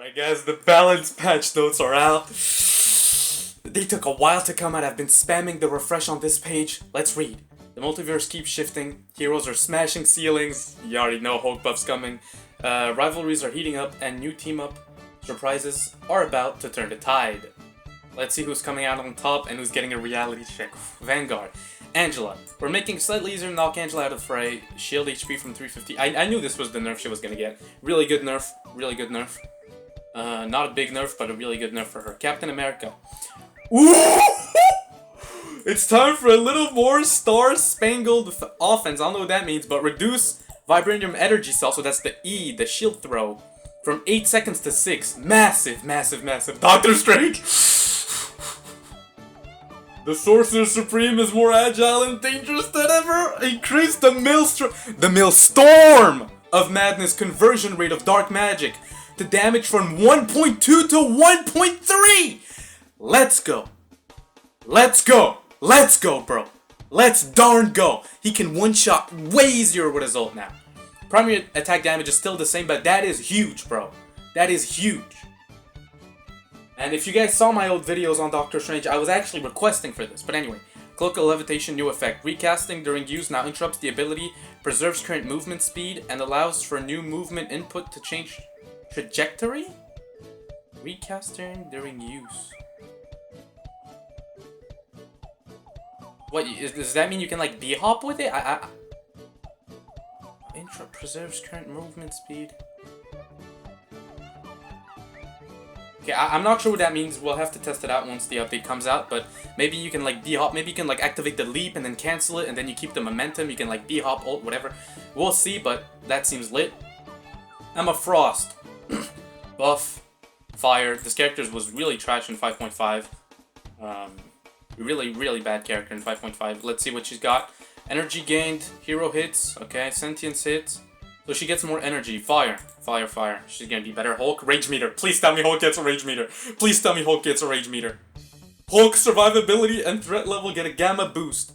Alright guys, the balance patch notes are out. They took a while to come out. I've been spamming the refresh on this page. Let's read. The multiverse keeps shifting. Heroes are smashing ceilings. You already know Hulk buff's coming. Rivalries are heating up and new team-up surprises are about to turn the tide. Let's see who's coming out on top and who's getting a reality check. Vanguard. Angela. We're making it slightly easier to knock Angela out of the fray. Shield HP from 350. I knew this was the nerf she was gonna get. Really good nerf. Really good nerf. Not a big nerf, but a really good nerf for her. Captain America. Ooh! It's time for a little more star-spangled offense. I don't know what that means, but reduce Vibranium Energy Cell, so that's the E, the shield throw, from 8 seconds to 6. Massive, massive, massive. Doctor Strange! The Sorcerer Supreme is more agile and dangerous than ever. Increase the Millstorm of Madness conversion rate of dark magic to damage from 1.2 to 1.3. Let's go. Let's go. Let's go, bro. Let's darn go. He can one-shot way easier with his ult now. Primary attack damage is still the same, but that is huge, bro. That is huge. And if you guys saw my old videos on Doctor Strange, I was actually requesting for this. But anyway, Cloak of Levitation, new effect. Recasting during use now interrupts the ability, preserves current movement speed, and allows for new movement input to change trajectory? Recasting during use. What, does that mean you can like B-hop with it? Preserves current movement speed. Okay, I'm not sure what that means. We'll have to test it out once the update comes out, but maybe you can like B-hop, maybe you can like activate the leap and then cancel it, and then you keep the momentum. You can like B-hop, ult, whatever. We'll see, but that seems lit. Emma Frost. Buff. Fire. This character was really trash in 5.5. Really, really bad character in 5.5. Let's see what she's got. Energy gained. Hero hits. Okay, sentience hits. So she gets more energy. Fire. Fire, fire. She's gonna be better. Hulk, rage meter. Please tell me Hulk gets a rage meter. Please tell me Hulk gets a rage meter. Hulk survivability and threat level get a gamma boost.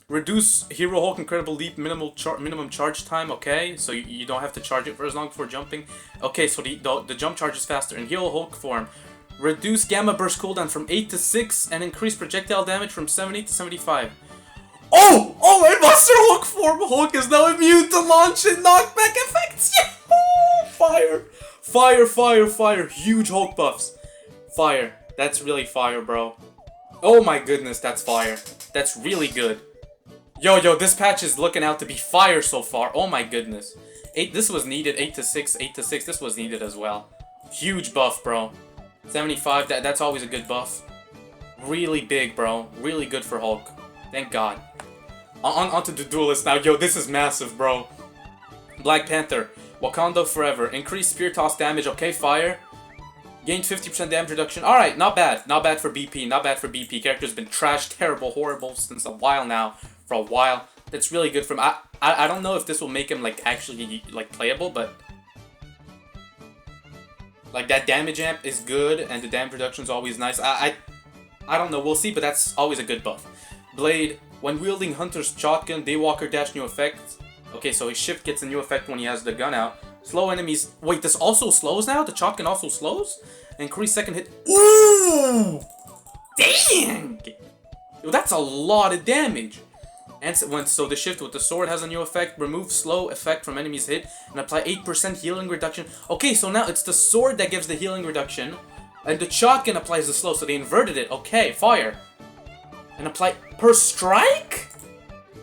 Reduce Hero Hulk Incredible Leap minimum charge time. Okay, so you don't have to charge it for as long before jumping. Okay, so the jump charge is faster. In Hero Hulk form, reduce Gamma Burst cooldown from 8 to 6 and increase projectile damage from 70 to 75. Oh! Oh, in Monster Hulk form, Hulk is now immune to launch and knockback effects! Yeah! Fire! Fire, fire, fire. Huge Hulk buffs. Fire. That's really fire, bro. Oh my goodness, that's fire. That's really good. Yo, this patch is looking out to be fire so far. Oh my goodness. This was needed. 8 to 6, 8 to 6. This was needed as well. Huge buff, bro. 75, that's always a good buff. Really big, bro. Really good for Hulk. Thank God. On to the Duelist now. Yo, this is massive, bro. Black Panther. Wakanda Forever. Increased Spear Toss damage. Okay, fire. Gained 50% damage reduction. Alright, not bad. Not bad for BP. Not bad for BP. Character's been trash, terrible, horrible since a while now. For a while. That's really good for him. I don't know if this will make him, like, actually, like, playable, but... like, that damage amp is good, and the damage reduction is always nice. I don't know, we'll see, but that's always a good buff. Blade, when wielding Hunter's shotgun, Daywalker dash new effect. Okay, so his shift gets a new effect when he has the gun out. Slow enemies. Wait, this also slows now? The shotgun also slows? Increase second hit. Ooh! Dang! Yo, that's a lot of damage. And so the shift with the sword has a new effect. Remove slow effect from enemies hit and apply 8% healing reduction. Okay, so now it's the sword that gives the healing reduction. And the shotgun applies the slow, so they inverted it. Okay, fire. And apply per strike?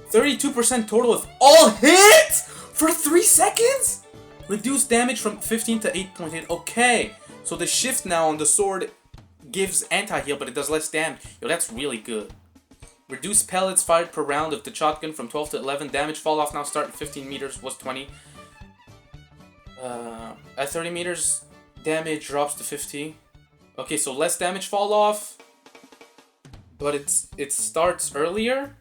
32% total of all hits? For 3 seconds? Reduce damage from 15 to 8.8. Okay, so the shift now on the sword gives anti-heal, but it does less damage. Yo, that's really good. Reduce pellets fired per round of the shotgun from 12 to 11. Damage fall off now start at 15 meters was 20. At 30 meters, damage drops to 50. Okay, so less damage fall off, but it starts earlier.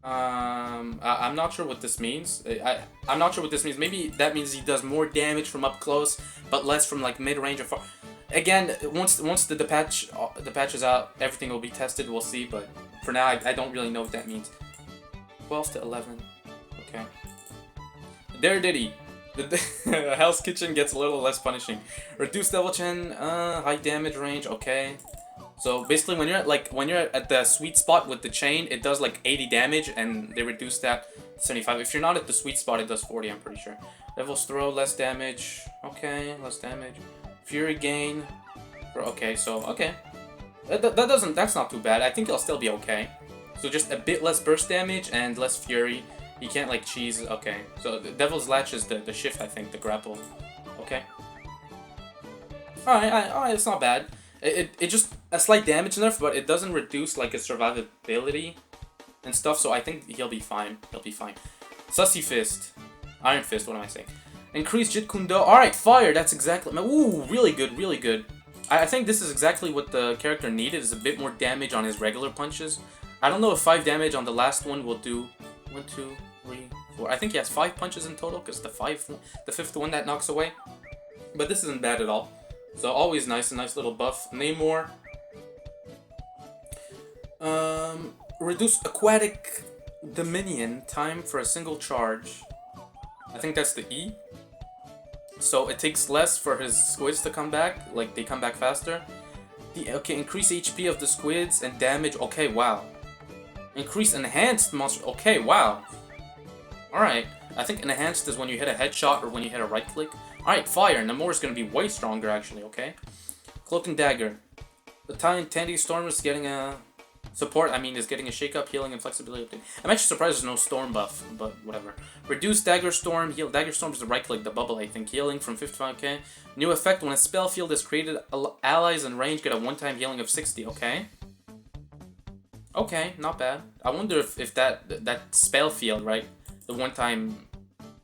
I'm not sure what this means. I'm not sure what this means. Maybe that means he does more damage from up close, but less from like mid-range or far. Again, once the patch is out, everything will be tested. We'll see, but for now, I don't really know what that means. 12 to 11. Okay. Darediddy. The Hell's Kitchen gets a little less punishing. Reduced Devil Chin, high damage range, okay. So basically when you're at the sweet spot with the chain, it does like 80 damage and they reduce that to 75. If you're not at the sweet spot, it does 40, I'm pretty sure. Devil's Throw, less damage. Okay, less damage. Fury Gain. Okay, so okay. That's not too bad. I think it'll still be okay. So just a bit less burst damage and less fury. You can't like cheese. Okay. So the Devil's Latch is the shift, I think, the grapple. Okay. Alright, it's not bad. It just a slight damage nerf, but it doesn't reduce like his survivability and stuff, so I think he'll be fine. He'll be fine. Sussy Fist. Iron Fist, what am I saying? Increase Jeet Kune Do. Alright, fire, that's exactly. Ooh, really good, really good. I think this is exactly what the character needed, is a bit more damage on his regular punches. I don't know if 5 damage on the last one will do 1, 2, 3, 4. I think he has 5 punches in total, because the 5th one that knocks away. But this isn't bad at all. So always nice, a nice little buff. Namor. Reduce Aquatic Dominion time for a single charge. I think that's the E. So it takes less for his squids to come back, like they come back faster. Okay, increase HP of the squids and damage. Okay, wow. Increase enhanced monster. Okay, wow. Alright, I think enhanced is when you hit a headshot or when you hit a right click. Alright, fire. Namor is going to be way stronger actually, okay? Cloaking Dagger. The Tandy Storm is getting a support, is getting a shake up, healing, and flexibility update. I'm actually surprised there's no storm buff, but whatever. Reduce Dagger Storm, heal. Dagger Storm is the right click, the bubble, I think. Healing from 55k. New effect, when a spell field is created, allies in range get a one-time healing of 60, okay? Okay, not bad. I wonder if that spell field, right? The one-time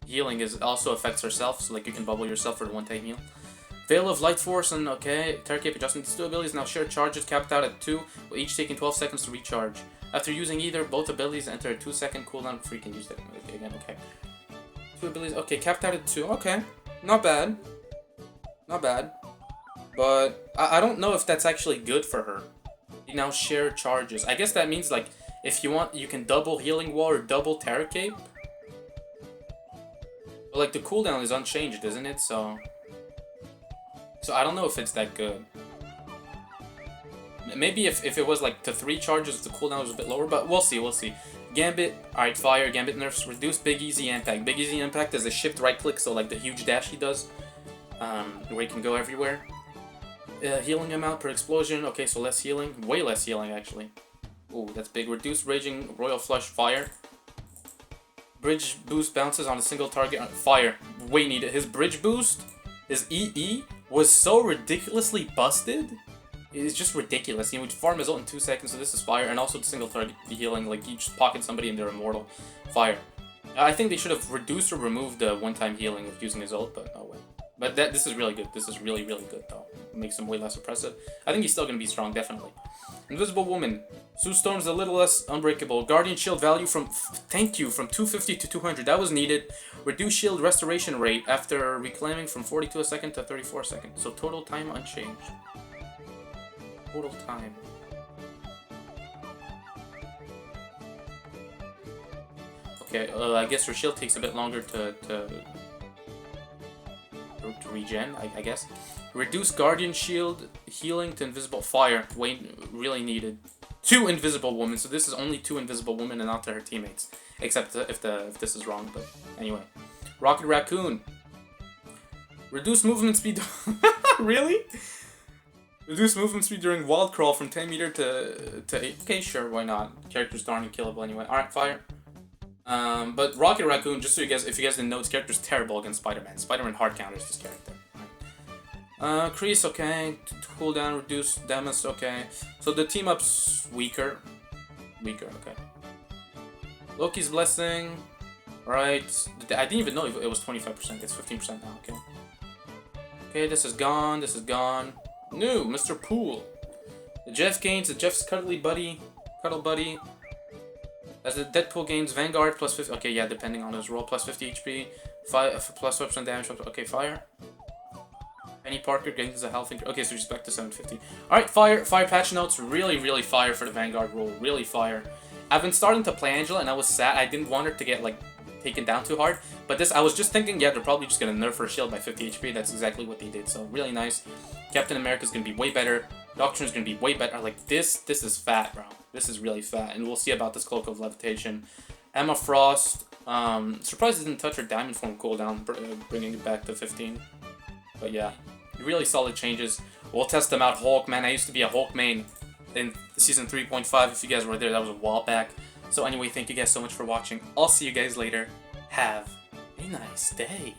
healing also affects herself, so like you can bubble yourself for the one-time heal. Veil of Light Force and okay, Terra Cape adjustment. These two abilities now share charges capped out at 2, with each taking 12 seconds to recharge. After using either, both abilities enter a 2-second cooldown before you can use them again, okay. 2 abilities, okay, capped out at 2, okay. Not bad. Not bad. But I don't know if that's actually good for her. You now share charges. I guess that means like, if you want, you can double Healing Wall or double Terra Cape. But like the cooldown is unchanged, isn't it? So I don't know if it's that good. Maybe if it was like to 3 charges, the cooldown was a bit lower, but we'll see, we'll see. Gambit, alright, fire, Gambit nerfs, reduce Big Easy Impact. Big Easy Impact is a shift right click, so like the huge dash he does, where he can go everywhere. Healing amount per explosion, okay, so less healing, way less healing actually. Ooh, that's big. Reduce Raging Royal Flush, fire. Bridge boost bounces on a single target, fire, way needed. His bridge boost, his EE, was so ridiculously busted. It's just ridiculous. He would farm his ult in 2 seconds, so this is fire, and also the single target healing, like you just pocket somebody and they're immortal. Fire. I think they should have reduced or removed the one-time healing of using his ult, but oh well. But this is really good. This is really, really good though. It makes him way less oppressive. I think he's still gonna be strong, definitely. Invisible Woman. Sue Storm's a little less unbreakable. Guardian Shield value from, thank you, from 250 to 200. That was needed. Reduce shield restoration rate after reclaiming from 42 a second to 34 seconds. So total time unchanged. Total time. Okay, I guess her shield takes a bit longer to regen, I guess. Reduce Guardian Shield healing to Invisible Fire. Wait, really needed. 2 Invisible Women, so this is only 2 Invisible Women and not to her teammates. Except if this is wrong, but anyway. Rocket Raccoon. Reduce movement speed. Really? Reduce movement speed during Wild Crawl from 10 meter to 8. Okay, sure, why not? Character's darn unkillable anyway. Alright, fire. But Rocket Raccoon, just so you guys, if you guys didn't know, this character's terrible against Spider-Man. Spider-Man hard counters this character. Crease, okay. Cooldown, reduce damage, okay. So the team up's weaker. Okay. Loki's Blessing. Alright. I didn't even know it was 25%. It's 15% now, okay. Okay, this is gone. This is gone. New, Mr. Poole. The Jeff Gaines, the Jeff's Cuddle Buddy. As the Deadpool gains Vanguard plus 50. Okay, yeah, depending on his roll, plus 50 HP, plus 5% damage. Okay, fire. Penny Parker gains a health increase. Okay, so just back to 750. Alright, fire patch notes. Really, really fire for the Vanguard roll. Really fire. I've been starting to play Angela, and I was sad. I didn't want her to get like taken down too hard. But this, I was just thinking, yeah, they're probably just gonna nerf her shield by 50 HP. That's exactly what they did. So really nice. Captain America's gonna be way better. Doctrine's gonna be way better. Like this is fat, bro. This is really fat, and we'll see about this Cloak of Levitation. Emma Frost. Surprised it didn't touch her Diamond Form cooldown, bringing it back to 15. But yeah, really solid changes. We'll test them out. Hulk, man, I used to be a Hulk main in season 3.5. If you guys were there, that was a while back. So anyway, thank you guys so much for watching. I'll see you guys later. Have a nice day.